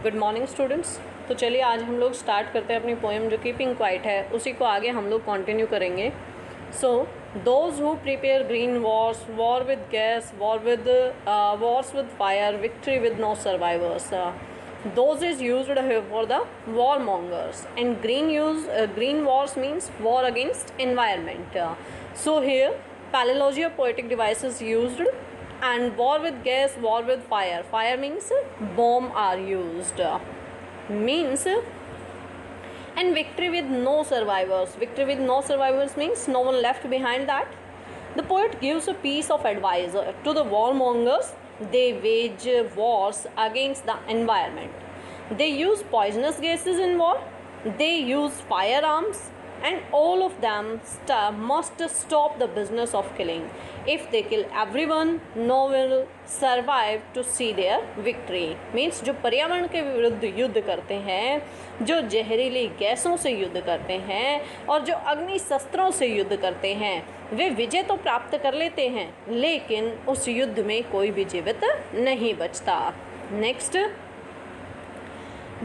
Good morning students. तो चलिए आज हम लोग स्टार्ट करते हैं अपनी पोएम जो कीपिंग क्वाइट है, उसी को आगे हम लोग कंटिन्यू करेंगे। So those who prepare green wars, war with gas, wars with fire, victory with no survivors, those is used for the war mongers, and green wars means war against environment. So here parallelogy of poetic devices used, and war with gas, war with fire. Fire means bomb are used, means, and victory with no survivors. Victory with no survivors means no one left behind that. The poet gives a piece of advice to the warmongers. They wage wars against the environment. They use poisonous gases in war. They use firearms, and all of them must stop the business of killing. If they kill everyone, no one will survive to see their victory. Means जो पर्यावरण के विरुद्ध युद्ध करते हैं, जो जहरीली गैसों से युद्ध करते हैं और जो अग्नि शस्त्रों से युद्ध करते हैं, वे विजय तो प्राप्त कर लेते हैं, लेकिन उस युद्ध में कोई भी जीवित नहीं बचता। Next,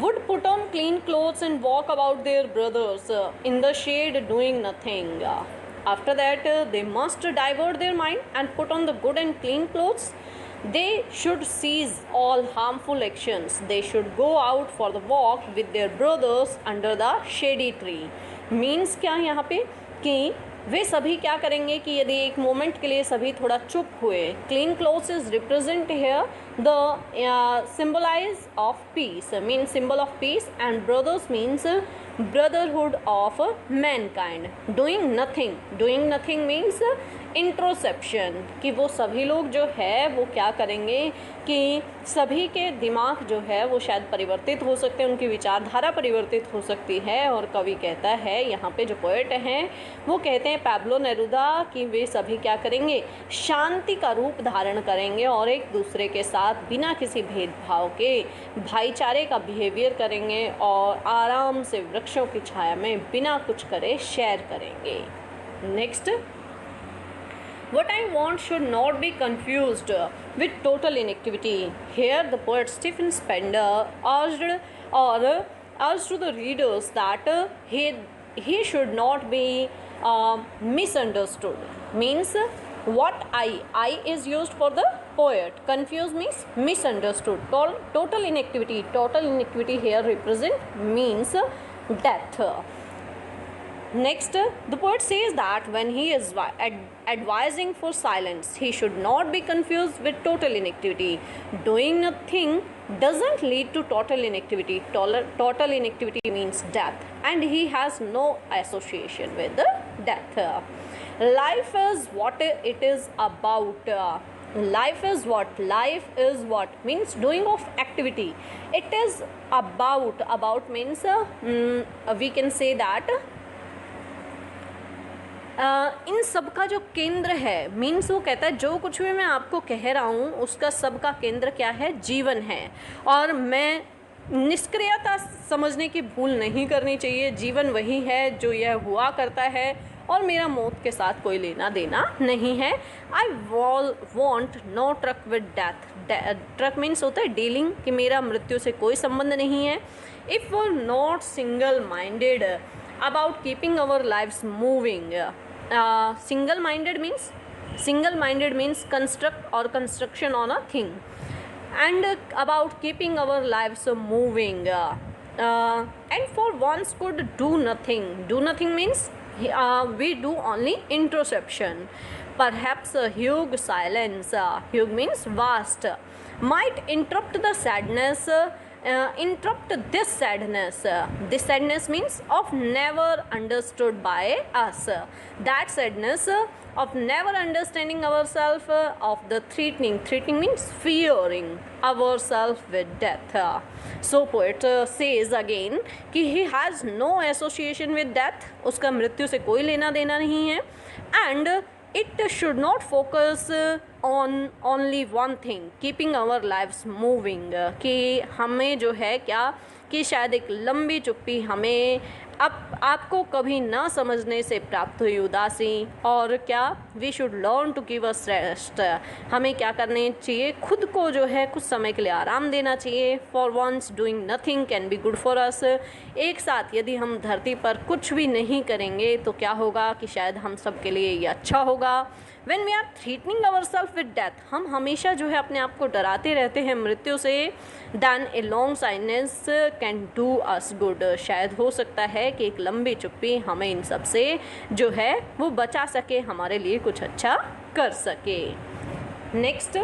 would put on clean clothes and walk about their brothers in the shade doing nothing. After that, they must divert their mind and put on the good and clean clothes. They should cease all harmful actions. They should go out for the walk with their brothers under the shady tree. Means क्या यहाँ पे कि वे सभी क्या करेंगे कि यदि एक मोमेंट के लिए सभी थोड़ा चुप हुए। Clean clothes is represent here the symbolize of peace, mean symbol of peace, and brothers means brotherhood of mankind. Doing nothing means introspection, कि वो सभी लोग जो है वो क्या करेंगे कि सभी के दिमाग जो है वो शायद परिवर्तित हो सकते हैं, उनकी विचारधारा परिवर्तित हो सकती है। और कवि कहता है यहाँ पे, जो पोएट हैं वो कहते हैं पैब्लो नेरुदा, कि वे सभी क्या करेंगे, शांति का रूप धारण करेंगे और एक दूसरे के साथ बिना किसी भेदभाव के भाईचारे का बिहेवियर करेंगे और आराम से वृक्षों की छाया में बिना कुछ करे शेयर करेंगे। Next, what I want should not be confused with total inactivity. Here the poet Stephen Spender urged to the readers that he should not be misunderstood. Means what I is used for the poet. Confused means misunderstood. Total inactivity here represent means death. Next, the poet says that when he is advising for silence, he should not be confused with total inactivity. Doing nothing doesn't lead to total inactivity. Total inactivity means death, and he has no association with the death. Life is what it is about. Life is what means doing of activity. It is about means we can say that इन सब का जो केंद्र है, means वो कहता है जो कुछ भी मैं आपको कह रहा हूँ उसका सब का केंद्र क्या है, जीवन है। और मैं निष्क्रियता समझने की भूल नहीं करनी चाहिए। जीवन वही है जो यह हुआ करता है और मेरा मौत के साथ कोई लेना देना नहीं है। I want no truck with death. Truck means होता है डीलिंग, कि मेरा मृत्यु से कोई संबंध नहीं है। If were not single minded about keeping our lives moving. Single minded means construction on a thing, and about keeping our lives moving, and for once could do nothing means we do only introspection. Perhaps a huge silence, huge means vast, might interrupt the sadness, interrupt this sadness means of never understood by us. That sadness of never understanding ourselves, of the threatening means fearing ourselves with death. So poet says again कि he has no association with death, उसका मृत्यु से कोई लेना देना नहीं है, and it should not focus on only one thing, keeping our lives moving, कि हमें जो है क्या कि शायद एक लंबी चुप्पी हमें आपको कभी ना समझने से प्राप्त हुई उदासी, और क्या we should learn to give us rest, हमें क्या करने चाहिए, खुद को जो है कुछ समय के लिए आराम देना चाहिए। For once doing nothing can be good for us, एक साथ यदि हम धरती पर कुछ भी नहीं करेंगे तो क्या होगा कि शायद हम सब के लिए ये अच्छा होगा। When we are threatening ourselves with death, हम हमेशा जो है अपने आप को डराते रहते हैं मृत्यु से, then a long silence can do us good, शायद हो सकता है कि एक लंबी चुप्पी हमें इन सब से जो है वो बचा सके, हमारे लिए कुछ अच्छा कर सके। Next,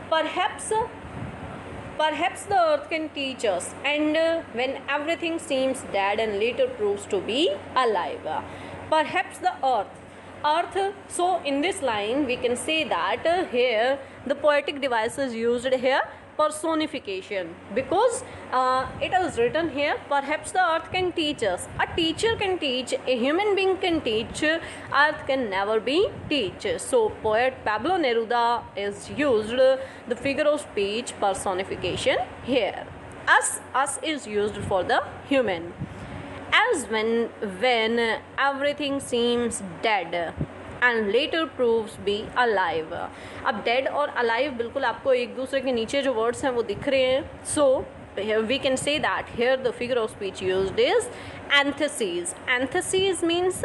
perhaps the earth can teach us, and when everything seems dead and later proves to be alive. Perhaps the earth, so in this line we can say that here the poetic device is used here, personification, because it is written here, perhaps the earth can teach us. A teacher can teach, a human being can teach, earth can never be teach. So poet Pablo Neruda is used the figure of speech personification here. Us is used for the human. As when everything seems dead and later proves be alive. अब dead और alive बिल्कुल आपको एक दूसरे के नीचे जो words हैं वो दिख रहे हैं. So we can say that here the figure of speech used is antithesis. Antithesis means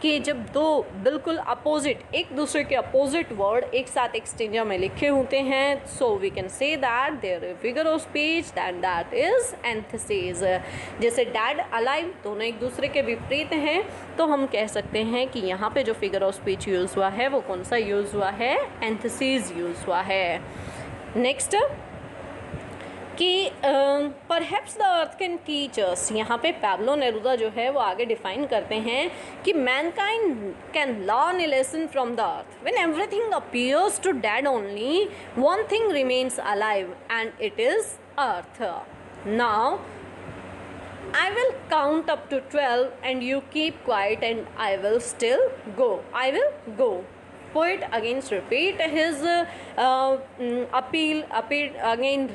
कि जब दो बिल्कुल अपोजिट, एक दूसरे के अपोजिट वर्ड एक साथ एक स्टेंजा में लिखे होते हैं, so we can say that there is figure of speech and that is antithesis. जैसे dead, alive दोनों एक दूसरे के विपरीत हैं, तो हम कह सकते हैं कि यहाँ पे जो figure of speech यूज़ हुआ है वो कौन सा यूज़ हुआ है, antithesis यूज़ हुआ है. नेक्स्ट कि perhaps the earth can teach us, यहाँ पे पैब्लो नेरुदा जो है वो आगे डिफाइन करते हैं कि mankind can learn a lesson from the earth. When everything appears to dead only one thing remains alive and it is earth. Now I will count up to 12 and you keep quiet and I will still go. I will go. Poet again repeat his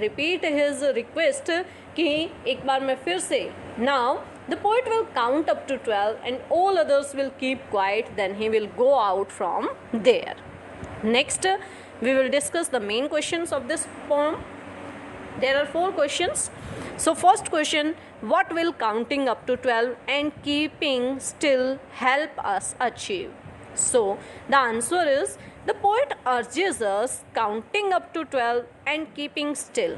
repeat his request कि एक बार मैं फिर से. Now the poet will count up to 12 and all others will keep quiet, then he will go out from there. Next we will discuss the main questions of this poem. There are 4 questions. So first question, what will counting up to 12 and keeping still help us achieve? So the answer is, the poet urges us counting up to 12 and keeping still.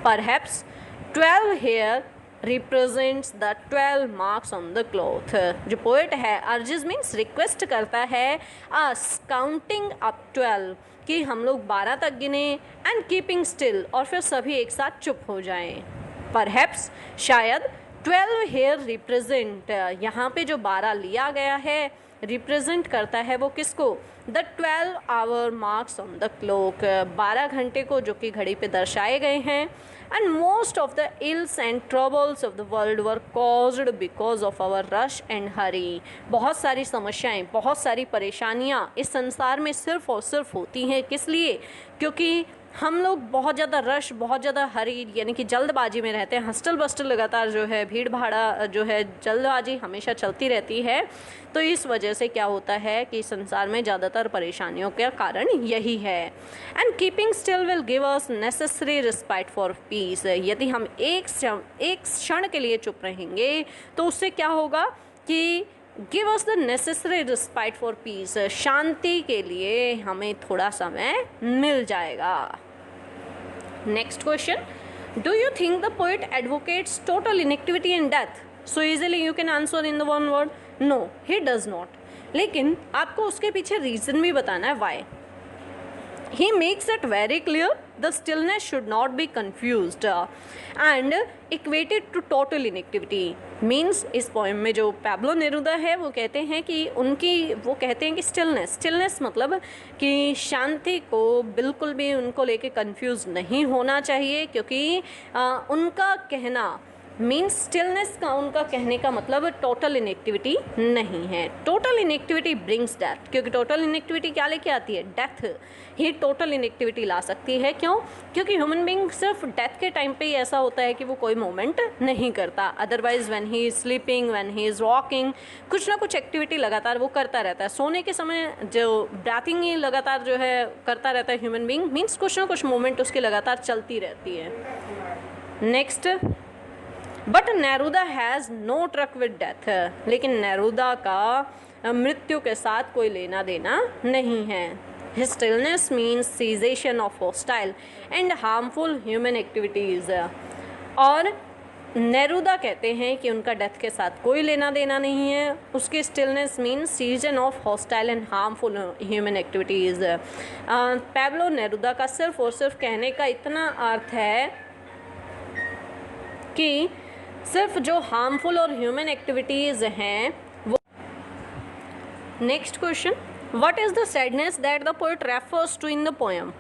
Perhaps 12 here represents the 12 marks on the cloth. जो poet है, urges means request करता है us counting up 12 कि हम लोग 12 तक गिने and keeping still और फिर सभी एक साथ चुप हो जाएं. Perhaps शायद 12 here represent, यहाँ पे जो 12 लिया गया है रिप्रेजेंट करता है वो किसको, the 12 hour marks on the clock, 12 घंटे को जो कि घड़ी पे दर्शाए गए हैं. And most of the ills and troubles of the world were caused because of our rush and hurry. बहुत सारी समस्याएं, बहुत सारी परेशानियां इस संसार में सिर्फ और सिर्फ होती हैं किस लिए, क्योंकि हम लोग बहुत ज़्यादा रश, बहुत ज़्यादा हरी यानी कि जल्दबाजी में रहते हैं. हस्टल बस्टल लगातार जो है, भीड़ भाड़ा जो है, जल्दबाजी हमेशा चलती रहती है. तो इस वजह से क्या होता है कि संसार में ज़्यादातर परेशानियों का कारण यही है. And keeping still will give us necessary respite for piece. यदि हम एक क्षण के लिए चुप रहेंगे तो उससे क्या होगा कि give us the necessary respite for peace, शांति के लिए हमें थोड़ा समय मिल जाएगा. Next question, do you think the poet advocates total inactivity and death? So easily you can answer in the one word, no he does not. लेकिन आपको उसके पीछे रीज़न भी बताना है why. He makes it very clear the stillness should not be confused and equated to total inactivity. Means इस poem में जो पैब्लो नेरुदा है वो कहते हैं कि वो कहते हैं कि स्टिलनेस मतलब कि शांति को बिल्कुल भी उनको लेके कंफ्यूज नहीं होना चाहिए, क्योंकि उनका कहना मीन्स स्टिलनेस का उनका कहने का मतलब टोटल इनएक्टिविटी नहीं है। टोटल इनएक्टिविटी ब्रिंग्स डेथ, क्योंकि टोटल इनएक्टिविटी क्या लेके आती है? डेथ ही टोटल इनएक्टिविटी ला सकती है। क्यों? क्योंकि ह्यूमन बीइंग सिर्फ डेथ के टाइम पे ही ऐसा होता है कि वो कोई मूवमेंट नहीं करता, otherwise when he is sleeping, when he is walking, कुछ ना कुछ एक्टिविटी लगातार वो करता रहता है। सोने के समय जो ब्रीथिंग ही लगातार जो है करता रहता है ह्यूमन बीइंग, मीन्स कुछ ना कुछ मूवमेंट उसकी लगातार चलती रहती है। Next, but Neruda has no truck with death, लेकिन नेरुदा का मृत्यु के साथ कोई लेना देना नहीं है। His stillness means cessation of hostile and harmful human activities। और नेरुदा कहते हैं कि उनका डेथ के साथ कोई लेना देना नहीं है। उसकी stillness means season of hostile and harmful human activities. Pablo Neruda का सिर्फ और सिर्फ कहने का इतना अर्थ है कि सिर्फ जो हार्मफुल और ह्यूमन एक्टिविटीज़ हैं वो। Next question, what is the sadness that the poet refers to in the poem?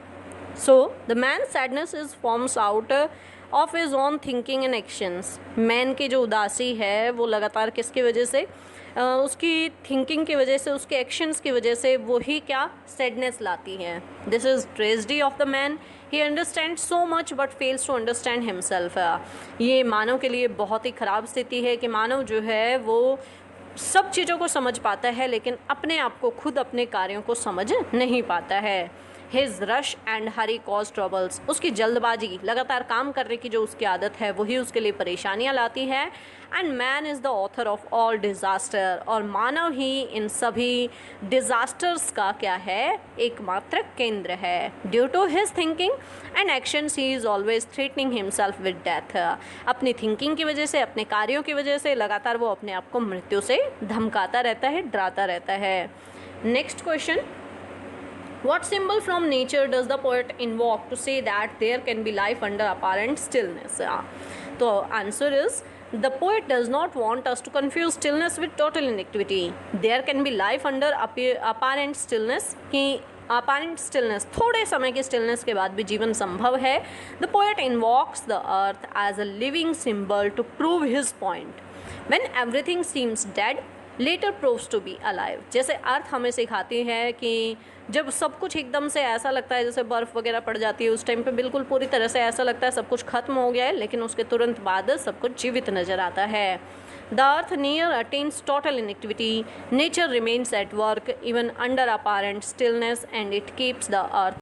So the man sadness is forms out of his own thinking and actions. Man की जो उदासी है वो लगातार किसकी वजह से? उसकी थिंकिंग की वजह से, उसके एक्शंस की वजह से वही क्या? सैडनेस लाती है। This is tragedy of the man, he understand so much but fails to understand himself. ये मानव के लिए बहुत ही ख़राब स्थिति है कि मानव जो है वो सब चीज़ों को समझ पाता है लेकिन अपने आप को, खुद अपने कार्यों को समझ नहीं पाता है। His rush and Hari cause troubles, उसकी जल्दबाजी, लगातार काम करने की जो उसकी आदत है वही उसके लिए परेशानियां लाती है। And man is the author of all disaster, और मानव ही इन सभी डिज़ास्टर्स का क्या है? एकमात्र केंद्र है। Due to his thinking and actions he is always threatening himself with death. अपनी थिंकिंग की वजह से, अपने कार्यों की वजह से लगातार वो अपने आप को मृत्यु से धमकाता रहता है, डराता रहता है। Next question, what symbol from nature does the poet invoke to say that there can be life under apparent stillness? तो answer is, the poet does not want us to confuse stillness with total inactivity. There can be life under apparent stillness, कि apparent stillness, थोड़े समय की stillness के बाद भी जीवन संभव है। The poet invokes the earth as a living symbol to prove his point. When everything seems dead, later proves to be alive। जैसे अर्थ हमें सिखाती है कि जब सब कुछ एकदम से ऐसा लगता है जैसे बर्फ़ वगैरह पड़ जाती है, उस टाइम पे बिल्कुल पूरी तरह से ऐसा लगता है सब कुछ खत्म हो गया है, लेकिन उसके तुरंत बाद सब कुछ जीवित नज़र आता है। The earth near attains total inactivity, nature remains at work even under apparent stillness and it keeps the earth